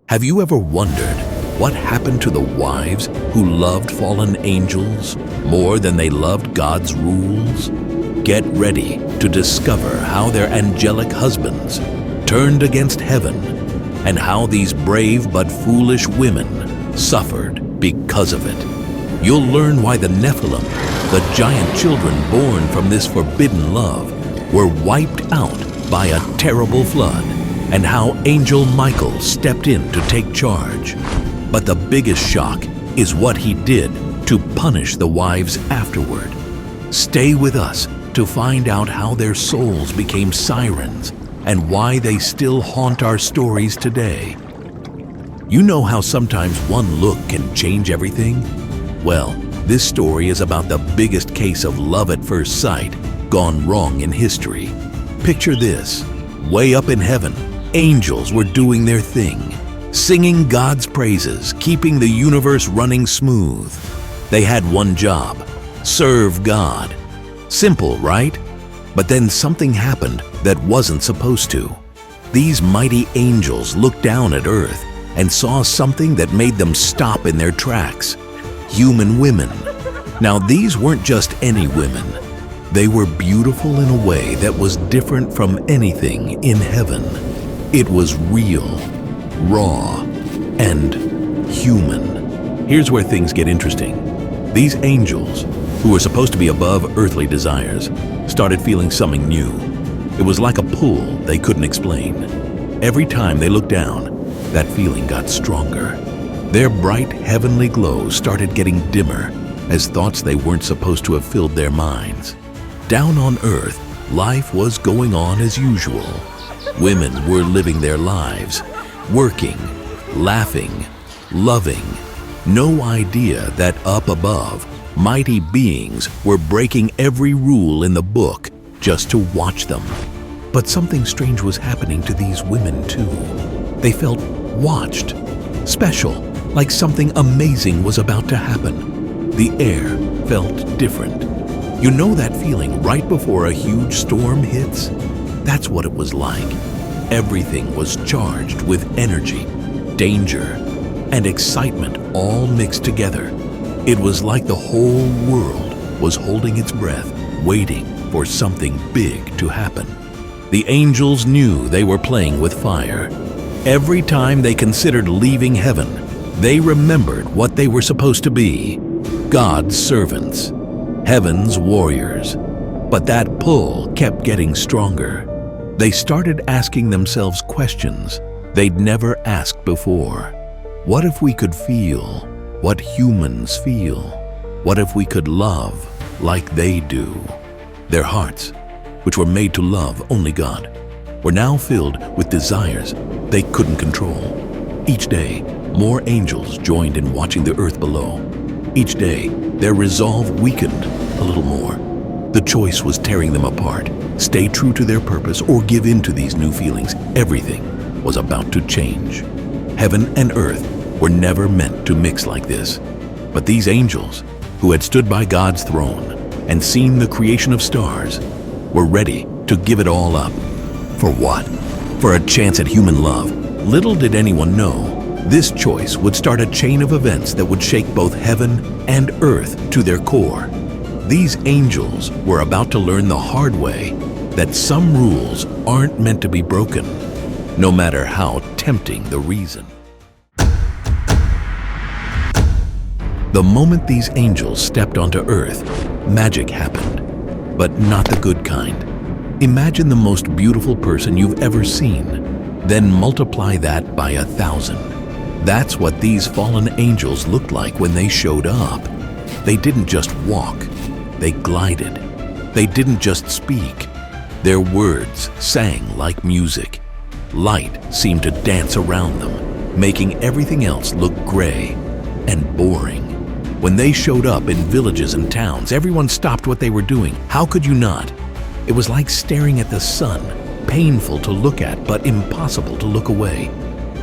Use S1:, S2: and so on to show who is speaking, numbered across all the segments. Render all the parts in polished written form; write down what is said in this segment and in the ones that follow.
S1: Have you ever wondered what happened to the wives who loved fallen angels more than they loved God's rules? Get ready to discover how their angelic husbands turned against heaven and how these brave but foolish women suffered because of it. You'll learn why the Nephilim, the giant children born from this forbidden love, were wiped out by a terrible flood, and how Angel Michael stepped in to take charge. But the biggest shock is what he did to punish the wives afterward. Stay with us to find out how their souls became sirens and why they still haunt our stories today. You know how sometimes one look can change everything? Well, this story is about the biggest case of love at first sight gone wrong in history. Picture this. Way up in heaven, angels were doing their thing, singing God's praises, keeping the universe running smooth. They had one job: serve God. Simple, right? But then something happened that wasn't supposed to. These mighty angels looked down at earth and saw something that made them stop in their tracks. Human women. Now, these weren't just any women. They were beautiful in a way that was different from anything in heaven. It was real, raw, and human. Here's where things get interesting. These angels, who were supposed to be above earthly desires, started feeling something new. It was like a pull they couldn't explain. Every time they looked down, that feeling got stronger. Their bright heavenly glow started getting dimmer as thoughts they weren't supposed to have filled their minds. Down on earth, life was going on as usual. Women were living their lives, working, laughing, loving. No idea that up above, mighty beings were breaking every rule in the book just to watch them. But something strange was happening to these women too. They felt watched, special, like something amazing was about to happen. The air felt different. You know that feeling right before a huge storm hits? That's what it was like. Everything was charged with energy, danger, and excitement all mixed together. It was like the whole world was holding its breath, waiting for something big to happen. The angels knew they were playing with fire. Every time they considered leaving heaven, they remembered what they were supposed to be: God's servants, heaven's warriors. But that pull kept getting stronger. They started asking themselves questions they'd never asked before. What if we could feel what humans feel? What if we could love like they do? Their hearts, which were made to love only God, were now filled with desires they couldn't control. Each day, more angels joined in watching the earth below. Each day, their resolve weakened a little more. The choice was tearing them apart. Stay true to their purpose or give in to these new feelings. Everything was about to change. Heaven and earth were never meant to mix like this. But these angels, who had stood by God's throne and seen the creation of stars, were ready to give it all up. For what? For a chance at human love. Little did anyone know, this choice would start a chain of events that would shake both heaven and earth to their core. These angels were about to learn the hard way that some rules aren't meant to be broken, no matter how tempting the reason. The moment these angels stepped onto earth, magic happened, but not the good kind. Imagine the most beautiful person you've ever seen, then multiply that by 1,000. That's what these fallen angels looked like when they showed up. They didn't just walk, they glided. They didn't just speak. Their words sang like music. Light seemed to dance around them, making everything else look gray and boring. When they showed up in villages and towns, everyone stopped what they were doing. How could you not? It was like staring at the sun, painful to look at but impossible to look away.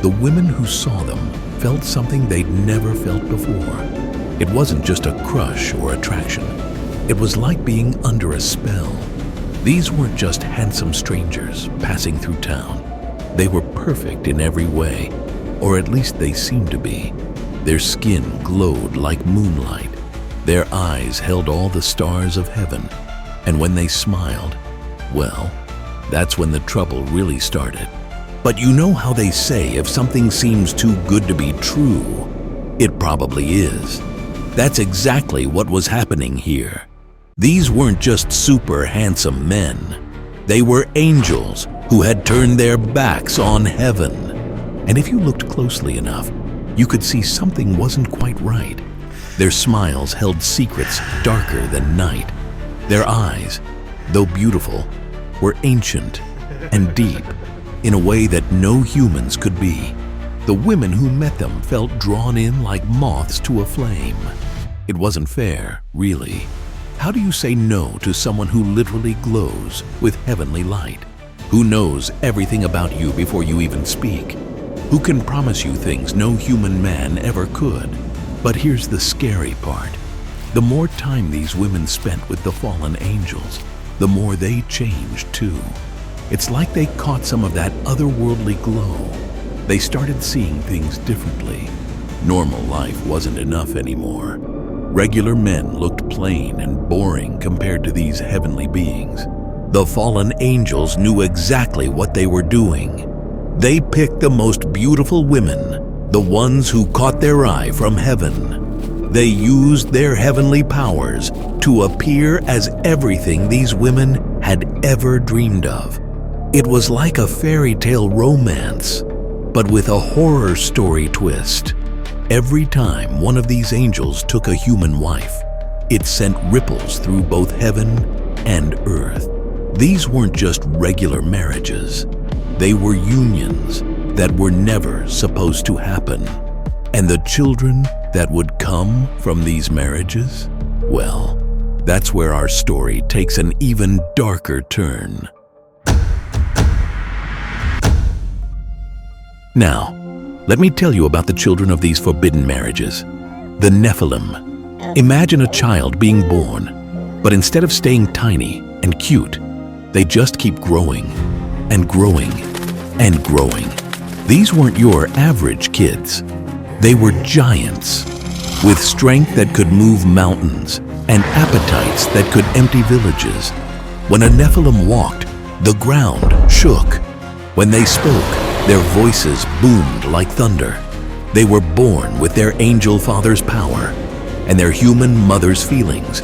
S1: The women who saw them felt something they'd never felt before. It wasn't just a crush or attraction. It was like being under a spell. These weren't just handsome strangers passing through town. They were perfect in every way. or at least they seemed to be. Their skin glowed like moonlight. Their eyes held all the stars of heaven. And when they smiled, well, that's when the trouble really started. But you know how they say if something seems too good to be true, it probably is. That's exactly what was happening here. These weren't just super handsome men. They were angels who had turned their backs on heaven. And if you looked closely enough, you could see something wasn't quite right. Their smiles held secrets darker than night. Their eyes, though beautiful, were ancient and deep in a way that no humans could be. The women who met them felt drawn in like moths to a flame. It wasn't fair, really. How do you say no to someone who literally glows with heavenly light? Who knows everything about you before you even speak? Who can promise you things no human man ever could? But here's the scary part. The more time these women spent with the fallen angels, the more they changed too. It's like they caught some of that otherworldly glow. They started seeing things differently. Normal life wasn't enough anymore. Regular men looked plain and boring compared to these heavenly beings. The fallen angels knew exactly what they were doing. They picked the most beautiful women, the ones who caught their eye from heaven. They used their heavenly powers to appear as everything these women had ever dreamed of. It was like a fairy tale romance, but with a horror story twist. Every time one of these angels took a human wife, it sent ripples through both heaven and earth. These weren't just regular marriages. They were unions that were never supposed to happen. And the children that would come from these marriages? Well, that's where our story takes an even darker turn. Now, let me tell you about the children of these forbidden marriages. The Nephilim. Imagine a child being born, but instead of staying tiny and cute, they just keep growing and growing and growing. These weren't your average kids. They were giants with strength that could move mountains and appetites that could empty villages. When a Nephilim walked, the ground shook. When they spoke, their voices boomed like thunder. They were born with their angel father's power and their human mother's feelings,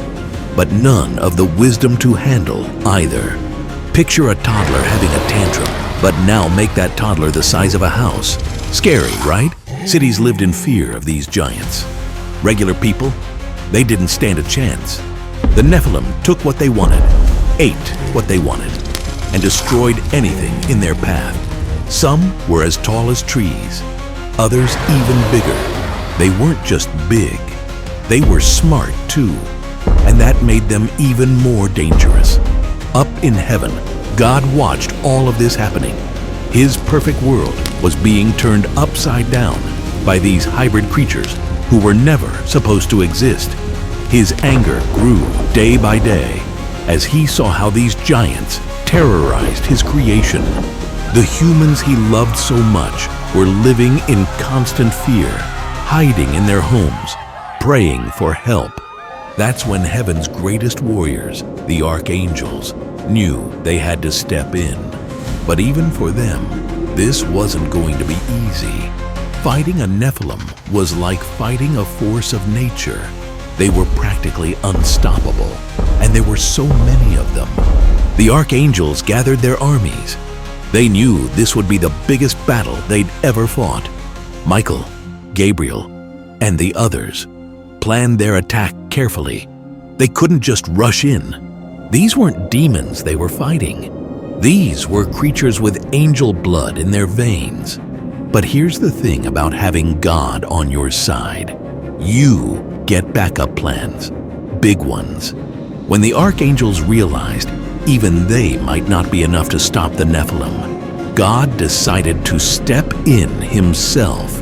S1: but none of the wisdom to handle either. Picture a toddler having a tantrum, but now make that toddler the size of a house. Scary, right? Cities lived in fear of these giants. Regular people, they didn't stand a chance. The Nephilim took what they wanted, ate what they wanted, and destroyed anything in their path. Some were as tall as trees, others even bigger. They weren't just big, they were smart too, and that made them even more dangerous. Up in heaven, God watched all of this happening. His perfect world was being turned upside down by these hybrid creatures who were never supposed to exist. His anger grew day by day as he saw how these giants terrorized his creation. The humans he loved so much were living in constant fear, hiding in their homes, praying for help. That's when heaven's greatest warriors, the archangels, knew they had to step in. But even for them, this wasn't going to be easy. Fighting a Nephilim was like fighting a force of nature. They were practically unstoppable, and there were so many of them. The archangels gathered their armies. They knew this would be the biggest battle they'd ever fought. Michael, Gabriel, and the others planned their attack carefully. They couldn't just rush in. These weren't demons they were fighting. These were creatures with angel blood in their veins. But here's the thing about having God on your side. You get backup plans, big ones. When the archangels realized even they might not be enough to stop the Nephilim, God decided to step in himself.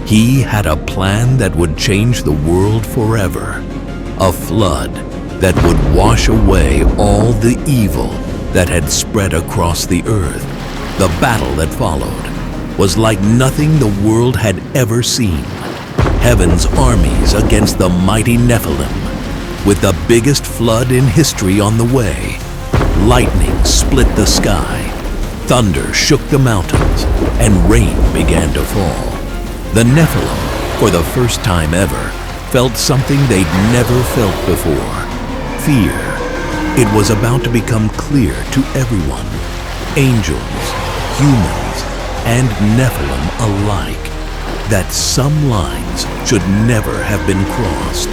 S1: He had a plan that would change the world forever. A flood that would wash away all the evil that had spread across the earth. The battle that followed, was like nothing the world had ever seen. Heaven's armies against the mighty Nephilim, with the biggest flood in history on the way. Lightning split the sky, thunder shook the mountains, and rain began to fall. The Nephilim, for the first time ever, felt something they'd never felt before: fear. It was about to become clear to everyone, angels, humans, and Nephilim alike, that some lines should never have been crossed.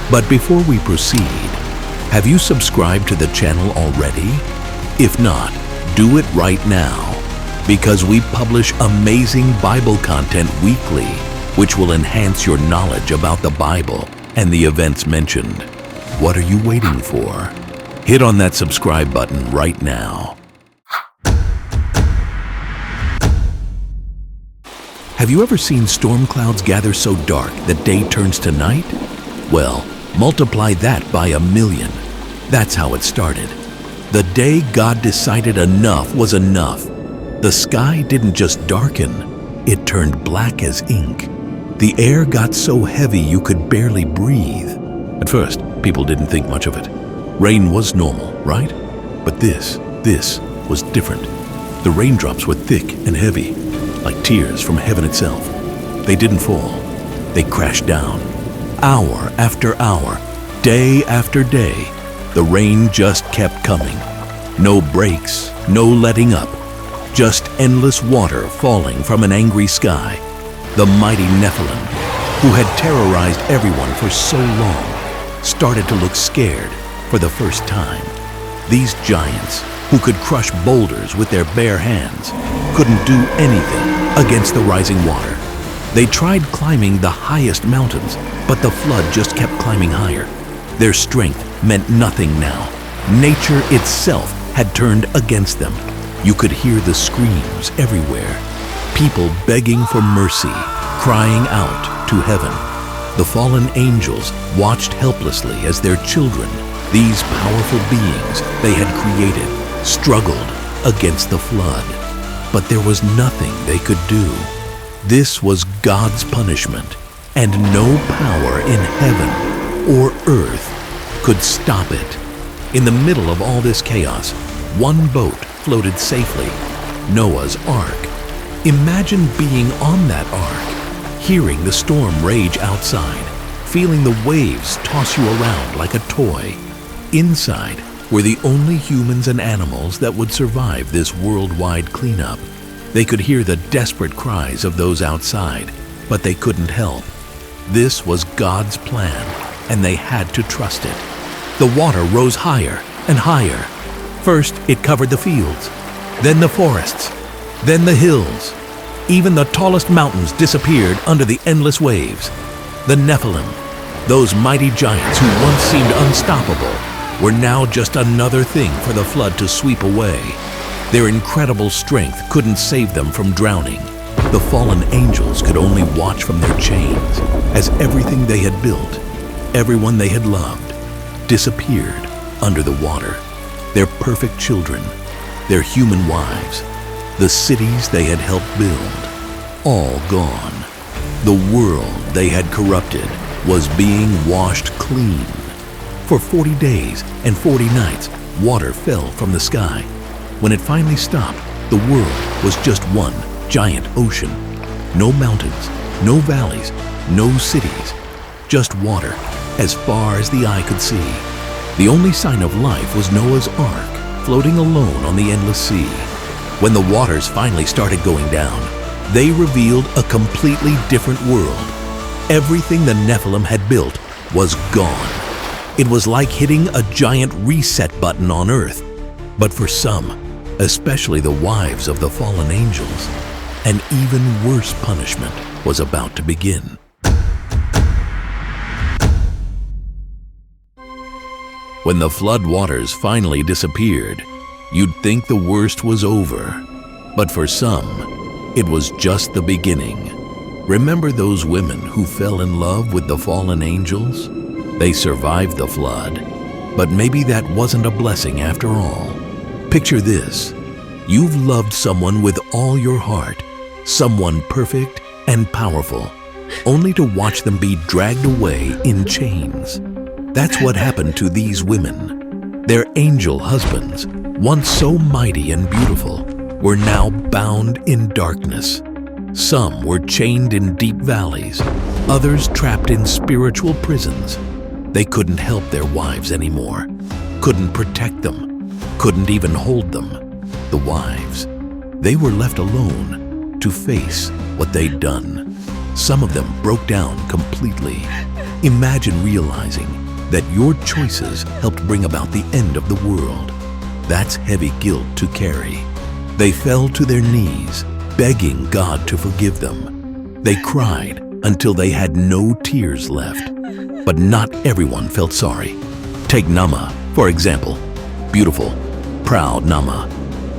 S1: But before we proceed, have you subscribed to the channel already? If not, do it right now, because we publish amazing Bible content weekly, which will enhance your knowledge about the Bible and the events mentioned. What are you waiting for? Hit on that subscribe button right now. Have you ever seen storm clouds gather so dark that day turns to night? Well, multiply that by 1,000,000. That's how it started. The day God decided enough was enough. The sky didn't just darken, it turned black as ink. The air got so heavy you could barely breathe. At first, people didn't think much of it. Rain was normal, right? But this was different. The raindrops were thick and heavy, like tears from heaven itself. They didn't fall. They crashed down. Hour after hour, day after day, the rain just kept coming. No breaks, no letting up. Just endless water falling from an angry sky. The mighty Nephilim, who had terrorized everyone for so long, started to look scared for the first time. These giants, who could crush boulders with their bare hands, couldn't do anything against the rising water. They tried climbing the highest mountains, but the flood just kept climbing higher. Their strength meant nothing now. Nature itself had turned against them. You could hear the screams everywhere. People begging for mercy, crying out to heaven. The fallen angels watched helplessly as their children, these powerful beings they had created, struggled against the flood. But there was nothing they could do. This was God's punishment, and no power in heaven or earth could stop it. In the middle of all this chaos, one boat floated safely, Noah's Ark. Imagine being on that ark, hearing the storm rage outside, feeling the waves toss you around like a toy. Inside were the only humans and animals that would survive this worldwide cleanup. They could hear the desperate cries of those outside, but they couldn't help. This was God's plan, and they had to trust it. The water rose higher and higher. First, it covered the fields, then the forests, then the hills. Even the tallest mountains disappeared under the endless waves. The Nephilim, those mighty giants who once seemed unstoppable, were now just another thing for the flood to sweep away. Their incredible strength couldn't save them from drowning. The fallen angels could only watch from their chains as everything they had built, everyone they had loved, disappeared under the water. Their perfect children, their human wives, the cities they had helped build, all gone. The world they had corrupted was being washed clean. For 40 days and 40 nights, water fell from the sky. When it finally stopped, the world was just one giant ocean. No mountains, no valleys, no cities, just water as far as the eye could see. The only sign of life was Noah's Ark, floating alone on the endless sea. When the waters finally started going down, they revealed a completely different world. Everything the Nephilim had built was gone. It was like hitting a giant reset button on Earth. But for some, especially the wives of the fallen angels, an even worse punishment was about to begin. When the flood waters finally disappeared, you'd think the worst was over. But for some, it was just the beginning. Remember those women who fell in love with the fallen angels? They survived the flood, but maybe that wasn't a blessing after all. Picture this. You've loved someone with all your heart, someone perfect and powerful, only to watch them be dragged away in chains. That's what happened to these women. Their angel husbands, once so mighty and beautiful, were now bound in darkness. Some were chained in deep valleys, others trapped in spiritual prisons. They couldn't help their wives anymore, couldn't protect them, couldn't even hold them. The wives, they were left alone to face what they'd done. Some of them broke down completely. Imagine realizing that your choices helped bring about the end of the world. That's heavy guilt to carry. They fell to their knees, begging God to forgive them. They cried until they had no tears left. But not everyone felt sorry. Take Nama, for example. Beautiful, proud Nama.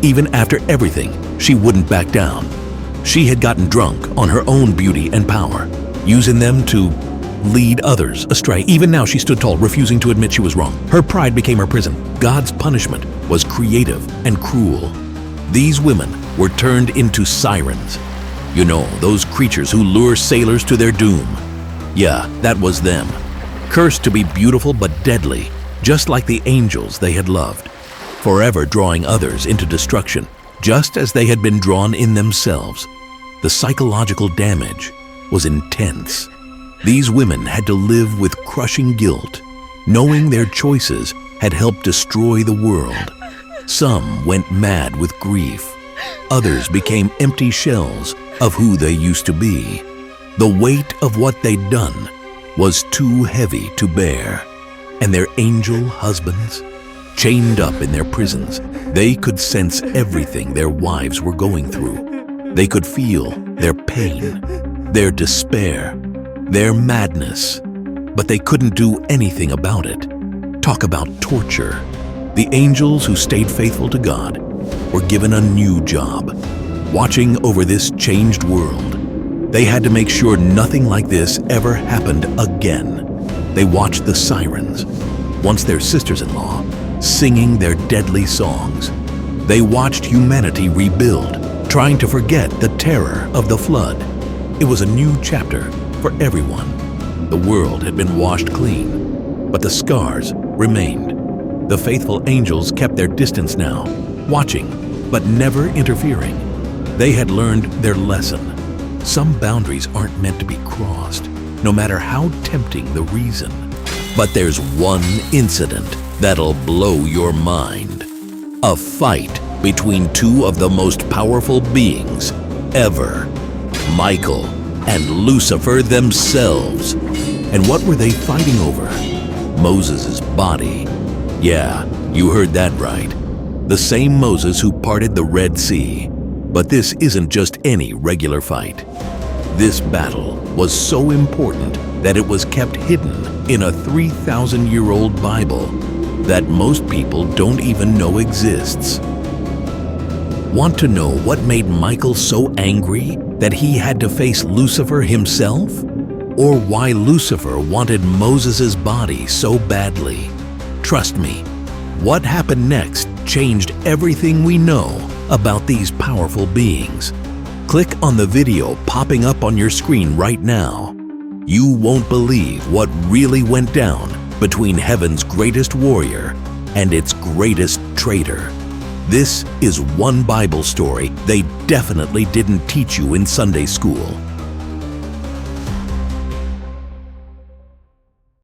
S1: Even after everything, she wouldn't back down. She had gotten drunk on her own beauty and power, using them to lead others astray. Even now she stood tall, refusing to admit she was wrong. Her pride became her prison. God's punishment was creative and cruel. These women were turned into sirens. You know, those creatures who lure sailors to their doom. Yeah, that was them. Cursed to be beautiful but deadly, just like the angels they had loved. Forever drawing others into destruction, just as they had been drawn in themselves. The psychological damage was intense. These women had to live with crushing guilt, knowing their choices had helped destroy the world. Some went mad with grief. Others became empty shells of who they used to be. The weight of what they'd done was too heavy to bear. And their angel husbands, chained up in their prisons, they could sense everything their wives were going through. They could feel their pain, their despair, their madness, but they couldn't do anything about it. Talk about torture. The angels who stayed faithful to God were given a new job, watching over this changed world. They had to make sure nothing like this ever happened again. They watched the sirens, once their sisters-in-law, singing their deadly songs. They watched humanity rebuild, trying to forget the terror of the flood. It was a new chapter for everyone. The world had been washed clean, but the scars remained. The faithful angels kept their distance now, watching, but never interfering. They had learned their lesson. Some boundaries aren't meant to be crossed, no matter how tempting the reason. But there's one incident that'll blow your mind. A fight between two of the most powerful beings ever, Michael and Lucifer themselves. And what were they fighting over? Moses' body. Yeah, you heard that right. The same Moses who parted the Red Sea. But this isn't just any regular fight. This battle was so important that it was kept hidden in a 3,000-year-old Bible that most people don't even know exists. Want to know what made Michael so angry that he had to face Lucifer himself? Or why Lucifer wanted Moses' body so badly? Trust me, what happened next changed everything we know about these powerful beings. Click on the video popping up on your screen right now. You won't believe what really went down between heaven's greatest warrior and its greatest traitor. This is one Bible story they definitely didn't teach you in Sunday school.